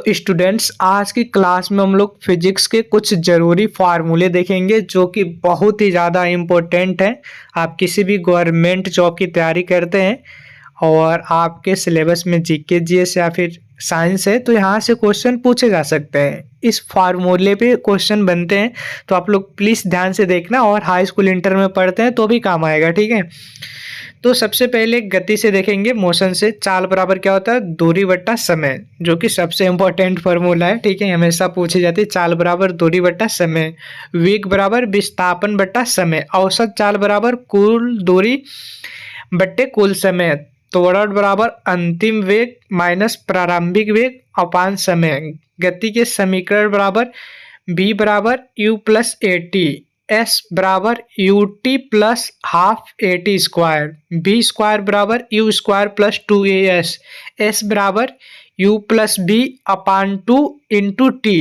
तो स्टूडेंट्स, आज की क्लास में हम लोग फिजिक्स के कुछ ज़रूरी फार्मूले देखेंगे जो कि बहुत ही ज़्यादा इम्पोर्टेंट हैं। आप किसी भी गवर्नमेंट जॉब की तैयारी करते हैं और आपके सिलेबस में जीके जीएस या फिर साइंस है तो यहाँ से क्वेश्चन पूछे जा सकते हैं। इस फार्मूले पे क्वेश्चन बनते हैं, तो आप लोग प्लीज़ ध्यान से देखना और हाई स्कूल इंटर में पढ़ते हैं तो भी काम आएगा, ठीक है। तो सबसे पहले गति से देखेंगे, मोशन से। चाल बराबर क्या होता है? दूरी बट्टा समय, जो कि सबसे इंपॉर्टेंट फार्मूला है, ठीक है, हमेशा पूछी जाती है। चाल बराबर दूरी बट्टा समय। वेग बराबर विस्थापन बट्टा समय। औसत चाल बराबर कुल दूरी बट्टे कुल समय। त्वरण बराबर अंतिम वेग माइनस प्रारंभिक वेग अपान समय। गति के समीकरण बराबर v बराबर u plus a t, s बराबर u t plus half a t square, v square बराबर u square plus 2as, s बराबर u plus v upon 2 into t.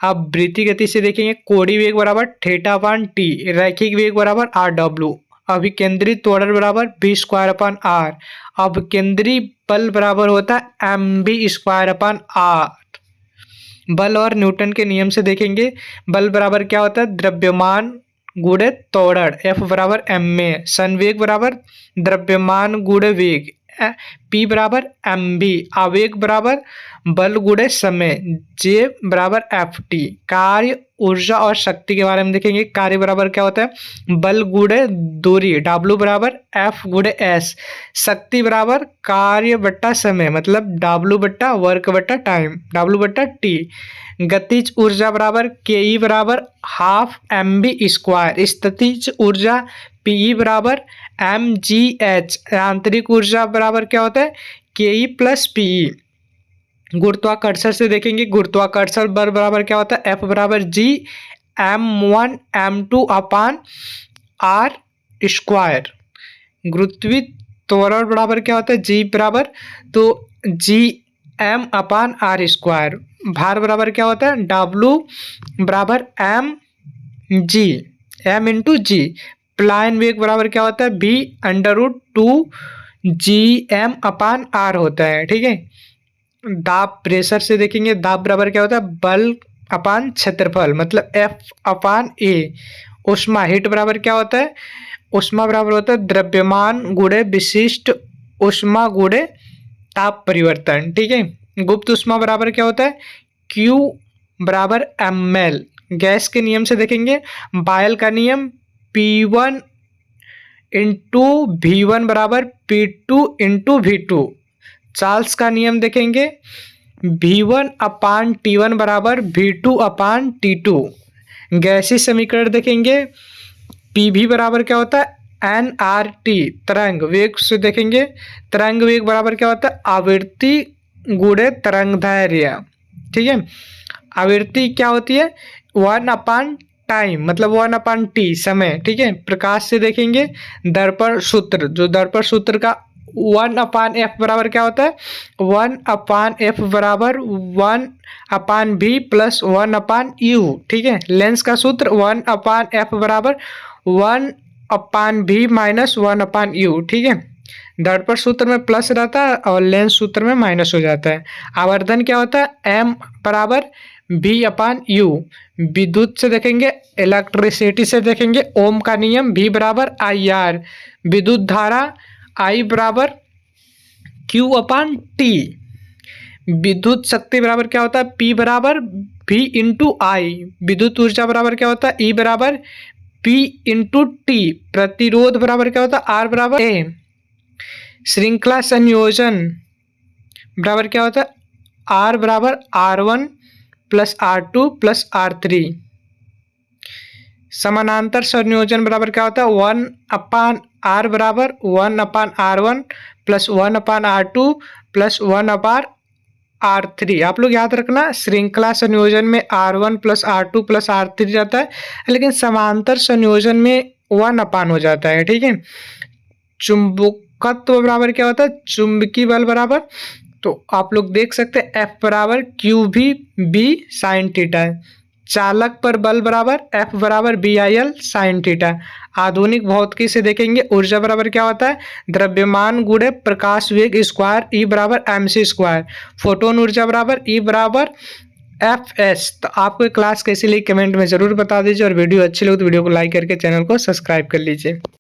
अब वृत्तीय गति से देखेंगे, कोणीय वेग बराबर थीटा अपान टी, रैखिक वेग बराबर आर डब्ल्यू, अभिकेंद्री त्वरण बराबर बी स्क्वायर अपान आर, अब केंद्रीय बल बराबर होता है M B square upon R. बल और न्यूटन के नियम से देखेंगे, बल बराबर क्या होता है? द्रव्यमान गुणे त्वरण, एफ बराबर एम में। संवेग बराबर द्रव्यमान गुणे वेग, पी बराबर एम बी। आवेग बराबर बल गुणे समय, जे बराबर एफ टी। कार्य, ऊर्जा और शक्ति के बारे में देखेंगे। कार्य बराबर क्या होता है? बल गुणे दूरी, डब्ल्यू बराबर एफ गुणे एस। शक्ति बराबर कार्य बट्टा समय, मतलब डब्ल्यू बट्टा वर्क बट्टा टाइम, डब्ल्यू बट्टा टी। गतिज ऊर्जा बराबर के ई बराबर हाफ एम बी स्क्वायर। स्थितिज ऊर्जा पी ई बराबर एम जी एच। आंतरिक ऊर्जा बराबर क्या होता है? के ई प्लस पी ई। गुरुत्वाकर्षण से देखेंगे, गुरुत्वाकर्षण बल बराबर क्या होता है? एफ बराबर G M one M two upon R square. गुरुत्वीय त्वरण बराबर क्या होता है? जी बराबर तो G M upon R square. भार बराबर क्या होता है? डब्लू बराबर M G, M into G. प्लायन वेग बराबर क्या होता है? V under root 2 G M upon R होता है, ठीक है। दाब प्रेशर से देखेंगे, दाब बराबर क्या होता है? बल अपान क्षेत्रफल, मतलब एफ अपान ए। ऊष्मा, हीट बराबर क्या होता है? ऊष्मा बराबर होता है द्रव्यमान गुणे विशिष्ट ऊष्मा गुणे ताप परिवर्तन, ठीक है। गुप्त ऊष्मा बराबर क्या होता है? Q बराबर एम एल। गैस के नियम से देखेंगे, बायल का नियम P1 इंटू वी वन बराबर P2 into we to. Charles का नियम देखेंगे, V1 अपान T1 बराबर V2 अपान T2। गैसीय समीकरण देखेंगे, PV बराबर क्या होता है? NRT। तरंग वेग से देखेंगे, तरंग वेग बराबर क्या होता है? आवृत्ति गुणे तरंग दैर्घ्य, ठीक है। आवृत्ति क्या होती है? 1 अपान टाइम, मतलब 1 अपान टी, समय, ठीक है। प्रकाश से देखेंगे, दर्पण सूत्र, जो दर्पण सूत्र का 1 अपान एफ बराबर क्या होता है? 1 अपान एफ बराबर 1 अपान भी प्लस 1 अपान यू, ठीक है। लेंस का सूत्र 1 अपान एफ बराबर 1 अपान भी माइनस 1 अपान यू, ठीक है। दर्पण सूत्र में प्लस रहता है और लेंस सूत्र में माइनस हो जाता है। आवर्धन क्या होता है? एम बराबर भी अपान यू। विद्युत से देखेंगे, इलेक्ट्रिसिटी से देखेंगे, ओम का नियम भी बराबर आई आर। विद्युत धारा आई बराबर क्यू अपान टी। विद्युत शक्ति बराबर क्या होता है? पी बराबर भी इंटू आई। विद्युत ऊर्जा बराबर क्या होता है? ई बराबर पी इंटू टी। प्रतिरोध बराबर क्या होता है? आर बराबर ए। श्रृंखला संयोजन बराबर क्या होता है? आर बराबर R1 plus R2 plus R3। समानांतर संयोजन बराबर क्या होता है? 1 अपान आर बराबर 1 अपान R1 प्लस 1 अपान R2 प्लस 1 अपान R3। आप लोग याद रखना, श्रृंखला संयोजन में R1 plus R2 plus R3 रहता है, लेकिन समांतर संयोजन में 1 अपान हो जाता है, ठीक है। चुंबकत्व बराबर क्या होता है? चुंबकीय बल बराबर, तो आप लोग देख सकते हैं F बराबर क्यू भी बी साइन थीटा है। चालक पर बल बराबर F बराबर BIL sin थीटा। आधुनिक भौतिकी से देखेंगे ऊर्जा बराबर क्या होता है, द्रव्यमान गुणे प्रकाश वेग स्क्वायर E बराबर mc स्क्वायर। फोटोन ऊर्जा बराबर E बराबर FS। तो आपको क्लास कैसी लगी कमेंट में जरूर बता दीजिए, और वीडियो अच्छी लगी तो वीडियो को लाइक करके चैनल को सब्सक्राइब कर लीजिए।